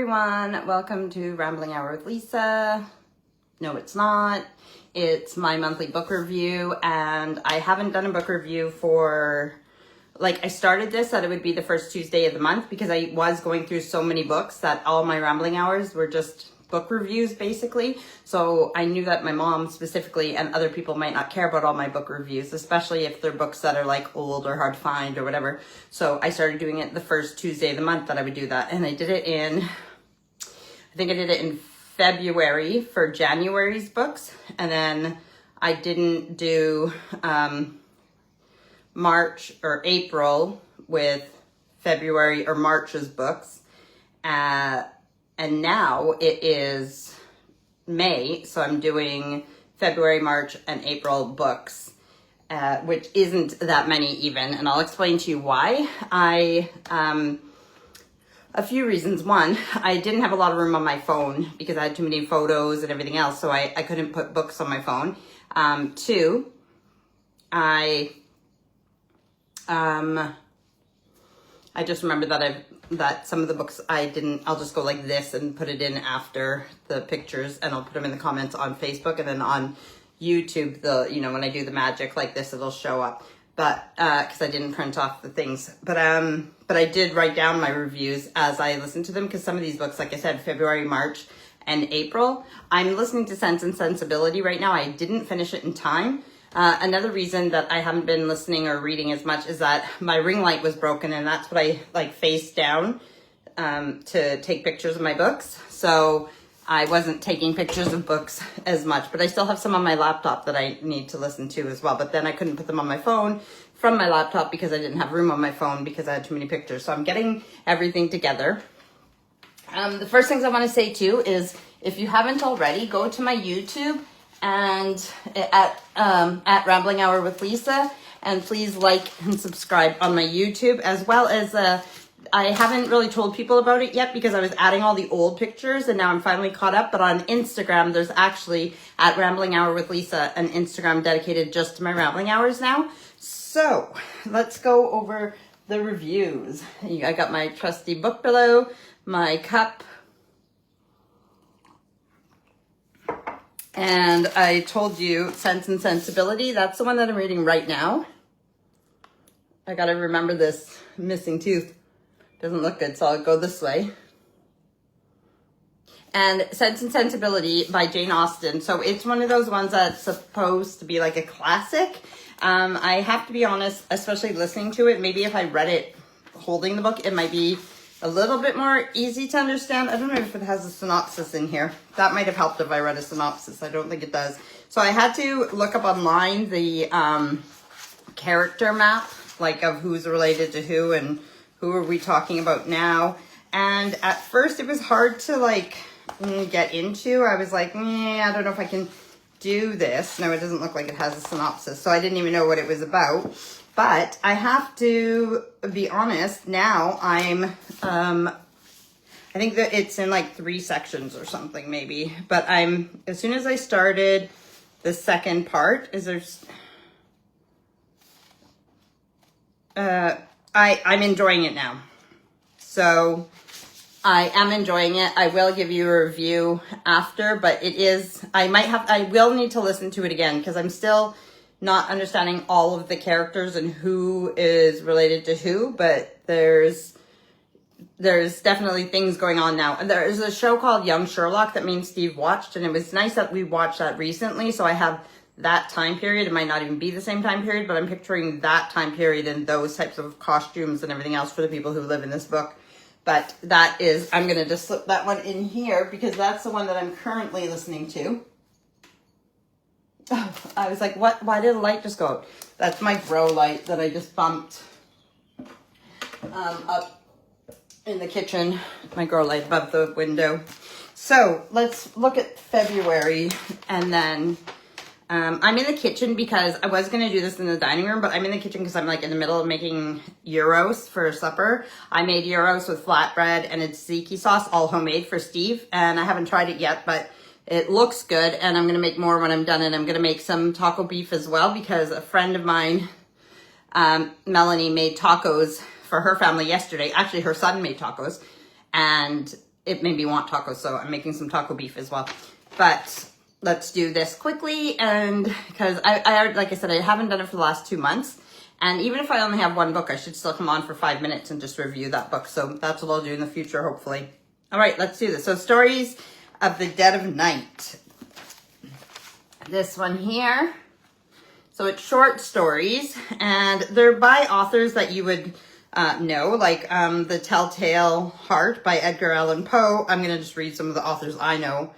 everyone, welcome to Rambling Hour with Lisa. No, it's not. It's my monthly book review, and I haven't done a book review for, I started this that it would be the first Tuesday of the month because I was going through so many books that all my rambling hours were just book reviews basically. So I knew that my mom specifically and other people might not care about all my book reviews, especially if they're books that are like old or hard to find or whatever. So I started doing it the first Tuesday of the month that I would do that. And I did it in, I think I did it in February for January's books. And then I didn't do March or April with February or March's books. And now it is May, so I'm doing February, March, and April books, which isn't that many even, and I'll explain to you why. A few reasons. One, I didn't have a lot of room on my phone because I had too many photos and everything else, so I couldn't put books on my phone. Two, I just remember that some of the books I'll just go like this and put it in after the pictures, and I'll put them in the comments on Facebook, and then on YouTube, when I do the magic like this, it'll show up. But, cause I didn't print off the things, but I did write down my reviews as I listened to them. Cause some of these books, like I said, February, March, and April, I'm listening to Sense and Sensibility right now. I didn't finish it in time. Another reason that I haven't been listening or reading as much is that my ring light was broken, and that's what I face down to take pictures of my books. So I wasn't taking pictures of books as much, but I still have some on my laptop that I need to listen to as well. But then I couldn't put them on my phone from my laptop because I didn't have room on my phone because I had too many pictures. So I'm getting everything together. The first things I want to say too is if you haven't already, go to my YouTube and at Rambling Hour with Lisa, and please like and subscribe on my YouTube, as well as I haven't really told people about it yet because I was adding all the old pictures and now I'm finally caught up. But on Instagram, there's actually at Rambling Hour with Lisa an Instagram dedicated just to my rambling hours now. So let's go over the reviews. I got my trusty book pillow, my cup, and I told you Sense and Sensibility. That's the one that I'm reading right now. I gotta remember this missing tooth. Doesn't look good, so I'll go this way. And Sense and Sensibility by Jane Austen. So it's one of those ones that's supposed to be like a classic. I have to be honest, especially listening to it, maybe if I read it holding the book, it might be a little bit more easy to understand. I don't know if it has a synopsis in here. That might have helped if I read a synopsis. I don't think it does. So I had to look up online the character map, like of who's related to who and who are we talking about now. And at first it was hard to get into. I was like, I don't know if I can do this. No, it doesn't look like it has a synopsis. So I didn't even know what it was about. But I have to be honest, now I think that it's in like 3 sections or something maybe. But as soon as I started the second part, I'm enjoying it now. So I am enjoying it. I will give you a review after, but I will need to listen to it again because I'm still not understanding all of the characters and who is related to who, but there's definitely things going on now. And there's a show called Young Sherlock that me and Steve watched, and it was nice that we watched that recently. So I have that time period. It might not even be the same time period, but I'm picturing that time period and those types of costumes and everything else for the people who live in this book. But I'm going to just slip that one in here because that's the one that I'm currently listening to. Oh, I was like, what? Why did the light just go out? That's my grow light that I just bumped up in the kitchen. My grow light above the window. So let's look at February, and then I'm in the kitchen because I was going to do this in the dining room, but I'm in the kitchen because I'm in the middle of making gyros for supper. I made gyros with flatbread and a tzatziki sauce, all homemade for Steve, and I haven't tried it yet, but it looks good, and I'm going to make more when I'm done, and I'm going to make some taco beef as well because a friend of mine, Melanie, made tacos for her family yesterday. Actually, her son made tacos, and it made me want tacos, so I'm making some taco beef as well. But let's do this quickly, and because I like I said, I haven't done it for the last 2 months, and even if I only have one book, I should still come on for 5 minutes and just review that book. So that's what I'll do in the future, hopefully. All right, let's do this. So Stories of the Dead of Night. This one here. So it's short stories, and they're by authors that you would know, like The Telltale Heart by Edgar Allan Poe. I'm going to just read some of the authors I know.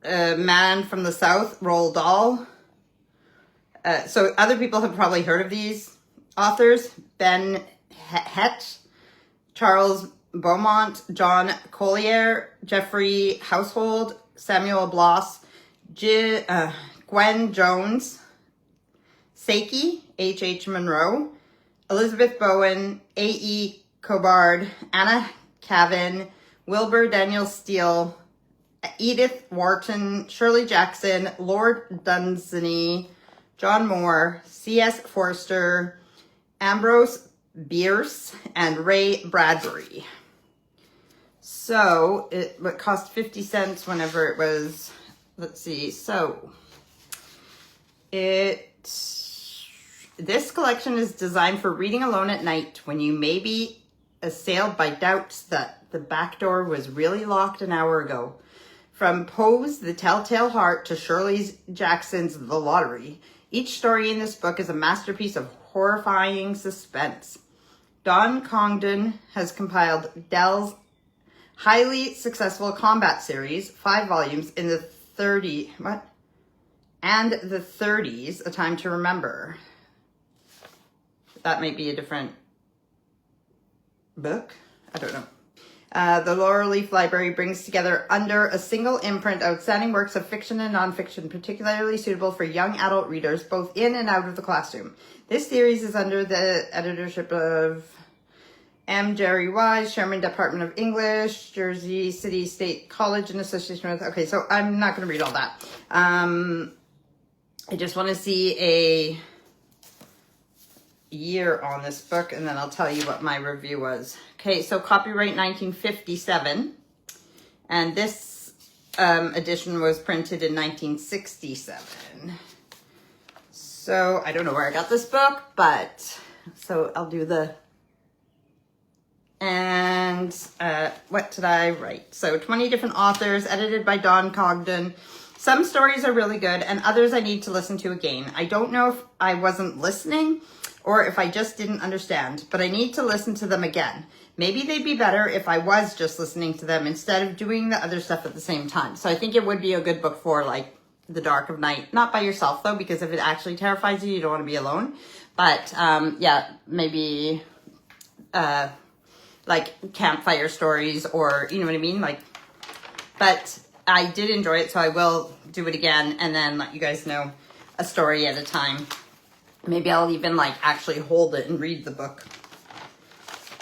Man from the South, Roald Dahl. So other people have probably heard of these authors. Ben Hett, Charles Beaumont, John Collier, Jeffrey Household, Samuel Bloss, Gwen Jones, Seiki, H.H. Monroe, Elizabeth Bowen, A.E. Cobard, Anna Cavan, Wilbur Daniel Steele, Edith Wharton, Shirley Jackson, Lord Dunsany, John Moore, C.S. Forster, Ambrose Bierce, and Ray Bradbury. So it cost 50 cents whenever it was, let's see, so this collection is designed for reading alone at night when you may be assailed by doubts that the back door was really locked an hour ago. From Poe's The Telltale Heart to Shirley Jackson's The Lottery, each story in this book is a masterpiece of horrifying suspense. Don Congdon has compiled Dell's highly successful combat series, 5 volumes in the 30s, A Time to Remember. That might be a different book. I don't know. The Laurel Leaf Library brings together under a single imprint outstanding works of fiction and nonfiction, particularly suitable for young adult readers, both in and out of the classroom. This series is under the editorship of M. Jerry Wise, Chairman, Department of English, Jersey City State College in association with... Okay, so I'm not going to read all that. I just want to see a year on this book, and then I'll tell you what my review was. Okay, so copyright 1957, and this edition was printed in 1967. So I don't know where I got this book, but so I'll do the... And what did I write? So 20 different authors, edited by Don Congdon. Some stories are really good, and others I need to listen to again. I don't know if I wasn't listening or if I just didn't understand, but I need to listen to them again. Maybe they'd be better if I was just listening to them instead of doing the other stuff at the same time. So I think it would be a good book for like the dark of night. Not by yourself though, because if it actually terrifies you, you don't want to be alone. But yeah, maybe like campfire stories, or you know what I mean? Like, but I did enjoy it, so I will do it again and then let you guys know a story at a time. Maybe I'll even like actually hold it and read the book.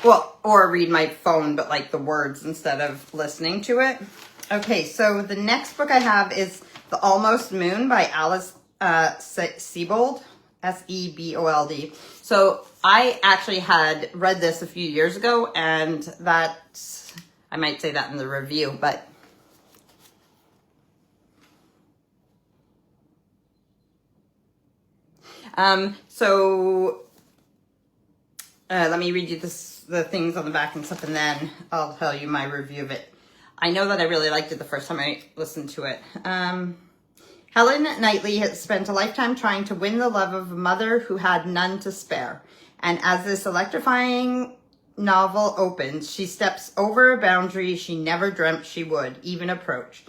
Well, or read my phone, but like the words instead of listening to it. Okay, so the next book I have is The Almost Moon by Alice Sebold, S-E-B-O-L-D. So I actually had read this a few years ago, and that, I might say that in the review, but let me read you the things on the back and stuff, and then I'll tell you my review of it. I know that I really liked it the first time I listened to it. Helen Knightley has spent a lifetime trying to win the love of a mother who had none to spare. And as this electrifying novel opens, she steps over a boundary she never dreamt she would even approach.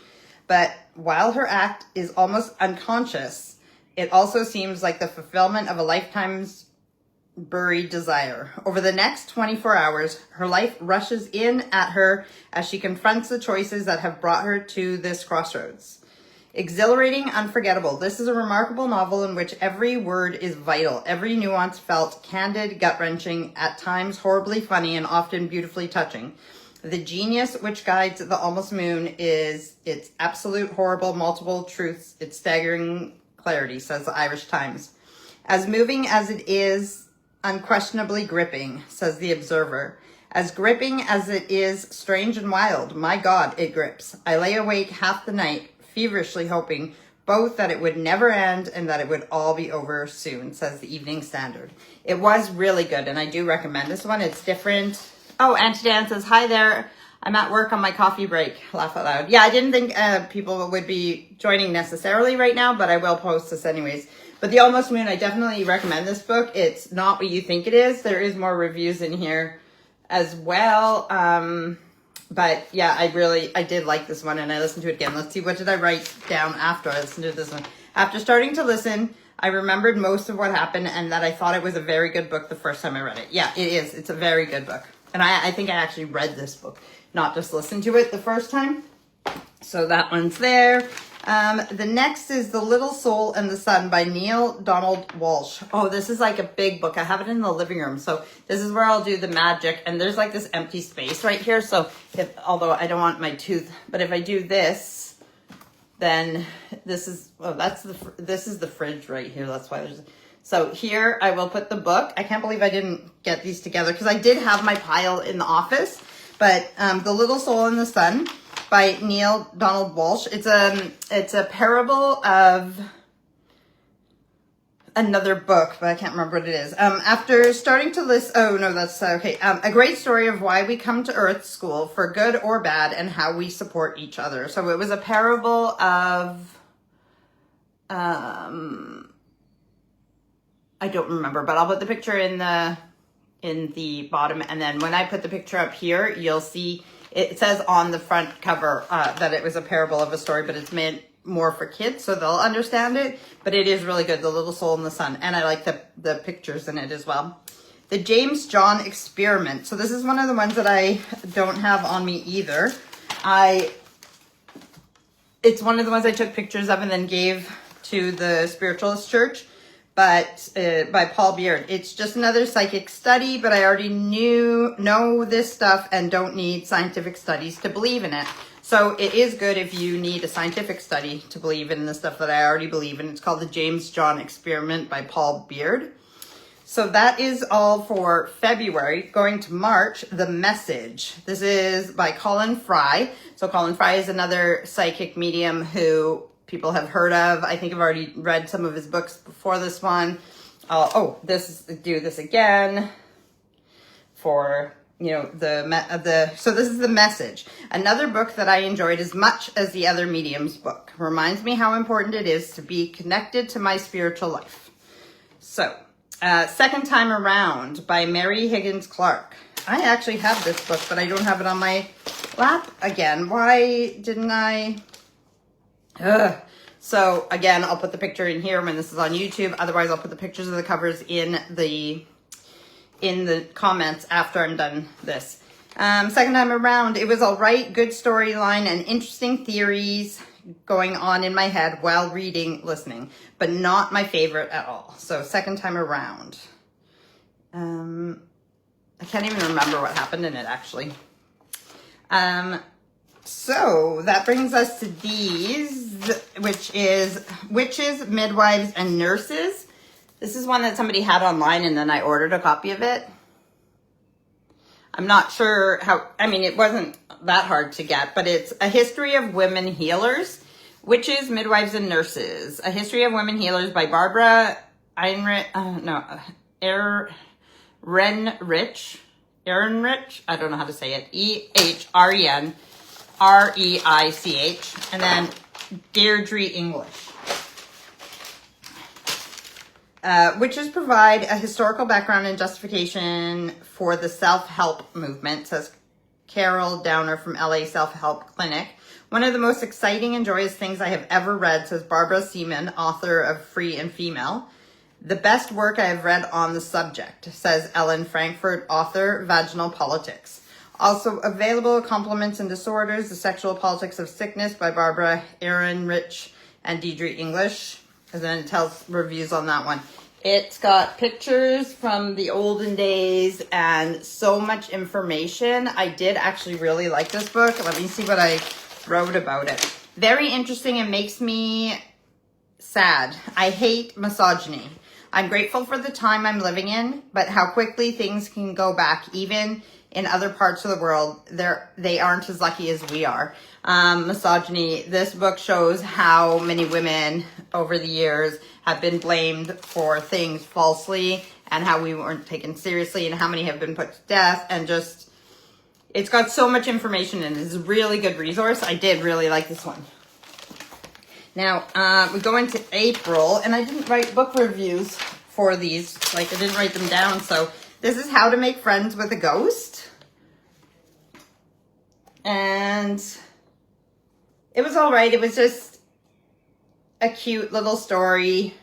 But while her act is almost unconscious, it also seems like the fulfillment of a lifetime's buried desire. Over the next 24 hours, her life rushes in at her as she confronts the choices that have brought her to this crossroads. Exhilarating, unforgettable. This is a remarkable novel in which every word is vital, every nuance felt, candid, gut-wrenching, at times horribly funny, and often beautifully touching. The genius which guides The Almost Moon is its absolute horrible multiple truths, its staggering clarity, says the Irish Times. As moving as it is unquestionably gripping, says The Observer. As gripping as it is strange and wild, my God, it grips. I lay awake half the night, feverishly hoping both that it would never end and that it would all be over soon, says the Evening Standard. It was really good, and I do recommend this one. It's different. Oh, Auntie Dan says, hi there. I'm at work on my coffee break. Laugh out loud. Yeah, I didn't think people would be joining necessarily right now, but I will post this anyways. But The Almost Moon, I definitely recommend this book. It's not what you think it is. There is more reviews in here as well. But yeah, I did like this one, and I listened to it again. Let's see, what did I write down after I listened to this one? After starting to listen, I remembered most of what happened and that I thought it was a very good book the first time I read it. Yeah, it is. It's a very good book. And I think I actually read this book, not just listened to it the first time. So that one's there. The next is The Little Soul and the Sun by Neale Donald Walsch. Oh, this is like a big book. I have it in the living room. So this is where I'll do the magic. And there's like this empty space right here. So although I don't want my tooth, but if I do this, then this is, this is the fridge right here. That's why there's, so here I will put the book. I can't believe I didn't get these together because I did have my pile in the office. But The Little Soul and the Sun by Neale Donald Walsch. It's a parable of another book, but I can't remember what it is. After starting to list, oh no, that's okay. A great story of why we come to Earth School for good or bad and how we support each other. So it was a parable of, I don't remember, but I'll put the picture in the bottom. And then when I put the picture up here, you'll see it says on the front cover that it was a parable of a story, but it's meant more for kids, so they'll understand it. But it is really good, The Little Soul and the Sun. And I like the pictures in it as well. The James John Experiment. So this is one of the ones that I don't have on me either. It's one of the ones I took pictures of and then gave to the Spiritualist Church, but by Paul Beard. It's just another psychic study, but I already know this stuff and don't need scientific studies to believe in it. So it is good if you need a scientific study to believe in the stuff that I already believe in. It's called The James John Experiment by Paul Beard. So that is all for February. Going to March, The Message. This is by Colin Fry. So Colin Fry is another psychic medium who people have heard of. I think I've already read some of his books before this one. Do this again for, so this is The Message. Another book that I enjoyed as much as the other medium's book. Reminds me how important it is to be connected to my spiritual life. So, Second Time Around by Mary Higgins Clark. I actually have this book, but I don't have it on my lap again. Why didn't I? So again, I'll put the picture in here when this is on YouTube. Otherwise, I'll put the pictures of the covers in the comments after I'm done this. Second Time Around, it was all right. Good storyline and interesting theories going on in my head while listening, but not my favorite at all. So Second Time Around. I can't even remember what happened in it, actually. So that brings us to these, which is Witches, Midwives, and Nurses. This is one that somebody had online and then I ordered a copy of it. I'm not sure it wasn't that hard to get, but it's A History of Women Healers, Witches, Midwives, and Nurses. A History of Women Healers by Barbara Ehrenreich. I don't know how to say it. EHRENREICH. And then Deirdre English. Witches provide a historical background and justification for the self-help movement, says Carol Downer from LA Self-Help Clinic. One of the most exciting and joyous things I have ever read, says Barbara Seaman, author of Free and Female. The best work I have read on the subject, says Ellen Frankfurt, author, Vaginal Politics. Also available, Compliments and Disorders, The Sexual Politics of Sickness by Barbara Ehrenreich and Deirdre English. And then it tells reviews on that one. It's got pictures from the olden days and so much information. I did actually really like this book. Let me see what I wrote about it. Very interesting and makes me sad. I hate misogyny. I'm grateful for the time I'm living in, but how quickly things can go back, even in other parts of the world, they aren't as lucky as we are. Misogyny. This book shows how many women over the years have been blamed for things falsely, and how we weren't taken seriously, and how many have been put to death, and just, it's got so much information and it's a really good resource. I did really like this one. Now, we go into April, and I didn't write book reviews for these, like I didn't write them down, so this is How to Make Friends with a Ghost. And it was all right. It was just a cute little story.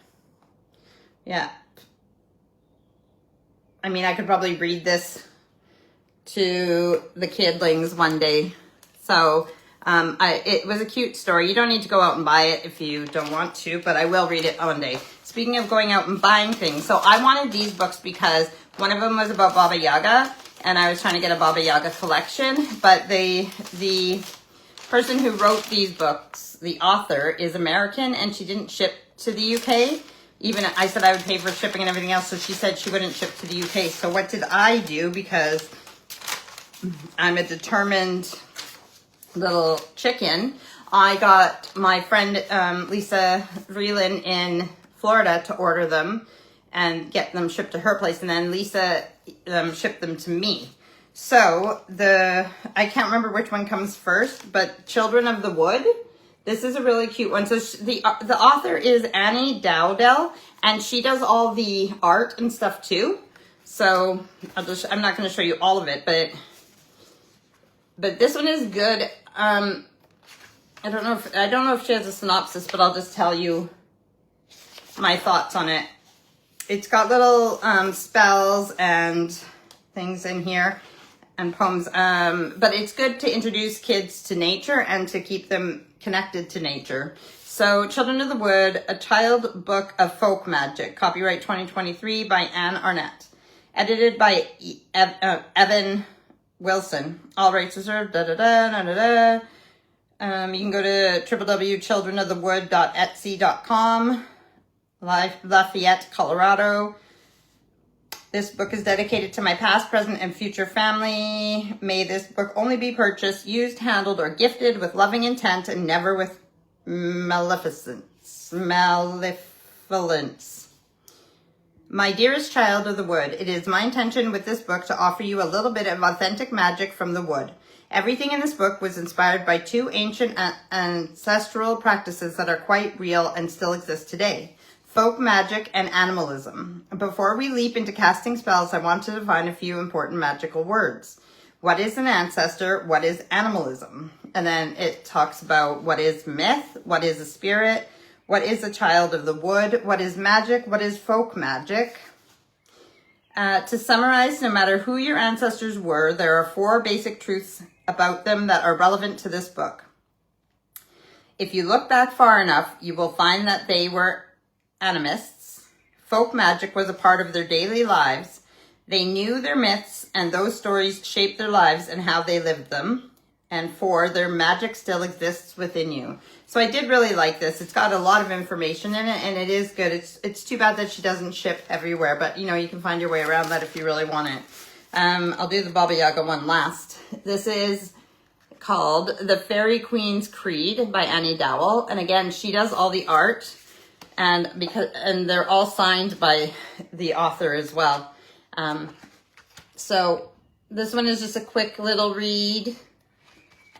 Yeah. I mean, I could probably read this to the kidlings one day. So it was a cute story. You don't need to go out and buy it if you don't want to, but I will read it one day. Speaking of going out and buying things, so I wanted these books because one of them was about Baba Yaga, and I was trying to get a Baba Yaga collection, but the person who wrote these books, the author, is American, and she didn't ship to the UK. Even I said I would pay for shipping and everything else, so she said she wouldn't ship to the UK. So what did I do? Because I'm a determined little chicken, I got my friend Lisa Vreeland in Florida to order them and get them shipped to her place, and then Lisa shipped them to me. So I can't remember which one comes first, but Children of the Wood. This is a really cute one. So the author is Annie Dowdell, and she does all the art and stuff too. So I'm not going to show you all of it, but this one is good. I don't know if she has a synopsis, but I'll just tell you my thoughts on it. It's got little spells and things in here and poems, but it's good to introduce kids to nature and to keep them connected to nature. So Children of the Wood, a child book of folk magic, copyright 2023 by Anne Arnett, edited by Evan Wilson, all rights reserved, You can go to www.childrenofthewood.etsy.com, Lafayette, Colorado. This book is dedicated to my past, present, and future family. May this book only be purchased, used, handled, or gifted with loving intent and never with malevolence. My dearest child of the wood, it is my intention with this book to offer you a little bit of authentic magic from the wood. Everything in this book was inspired by two ancient ancestral practices that are quite real and still exist today: folk magic and animalism. Before we leap into casting spells, I want to define a few important magical words. What is an ancestor? What is animalism? And then it talks about what is myth, what is a spirit, what is a child of the wood, what is magic, what is folk magic. To summarize, no matter who your ancestors were, there are 4 basic truths about them that are relevant to this book. If you look back far enough, you will find that they were animists. Folk magic was a part of their daily lives. They knew their myths, and those stories shaped their lives and how they lived them. And 4, their magic still exists within you. So I did really like this. It's got a lot of information in it, and it is good. It's too bad that she doesn't ship everywhere, but you know, you can find your way around that if you really want it. I'll do the Baba Yaga one last. This is called The Fairy Queen's Creed by Annie Dowell. And again, she does all the art, and they're all signed by the author as well. So this one is just a quick little read,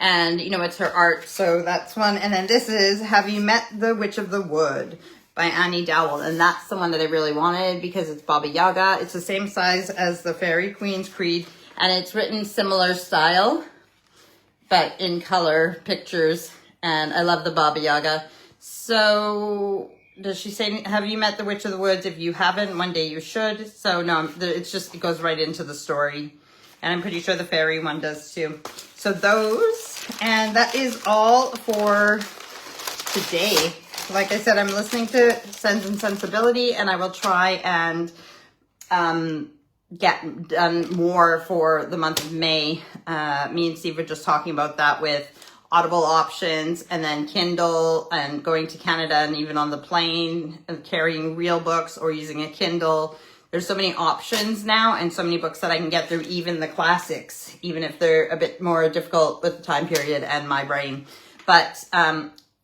and you know, it's her art, so that's one. And then this is Have You Met the Witch of the Wood by Annie Dowell, and that's the one that I really wanted because it's Baba Yaga. It's the same size as the Fairy Queen's Creed, and it's written similar style, but in color pictures, and I love the Baba Yaga. So does she say, have you met the Witch of the Woods? If you haven't, one day you should. So no, it's just, it goes right into the story. And I'm pretty sure the fairy one does too. So those, and that is all for today. Like I said, I'm listening to Sense and Sensibility, and I will try and get done more for the month of May. Me and Steve were just talking about that with Audible options, and then Kindle, and going to Canada, and even on the plane, and carrying real books or using a Kindle there's so many options now and so many books that I can get through, even the classics, even if they're a bit more difficult with the time period and my brain. But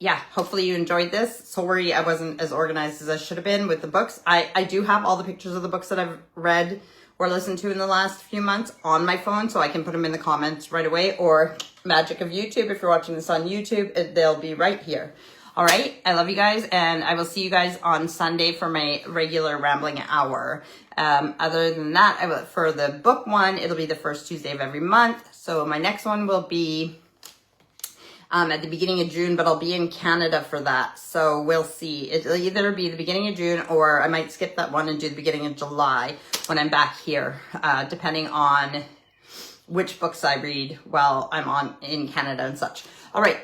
yeah, hopefully you enjoyed this. Sorry I wasn't as organized as I should have been with the books. I do have all the pictures of the books that I've read or listened to in the last few months on my phone, so I can put them in the comments right away, or magic of YouTube. If you're watching this on YouTube, they'll be right here. All right, I love you guys, and I will see you guys on Sunday for my regular rambling hour. Other than that, for the book one, it'll be the first Tuesday of every month. So my next one will be at the beginning of June, but I'll be in Canada for that. So we'll see. It'll either be the beginning of June, or I might skip that one and do the beginning of July when I'm back here, depending on which books I read while I'm in Canada and such. All right.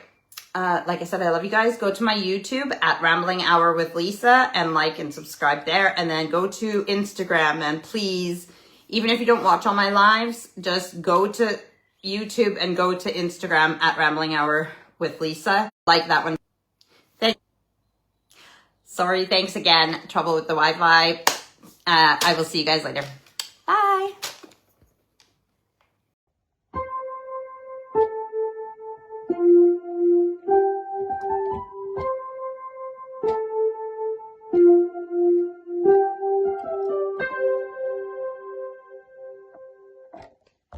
Like I said, I love you guys. Go to my YouTube at Rambling Hour with Lisa and like and subscribe there. And then go to Instagram, and please, even if you don't watch all my lives, just go to YouTube and go to Instagram at Rambling Hour with Lisa. Like that one. Sorry, thanks again. Trouble with the Wi-Fi. I will see you guys later. Bye.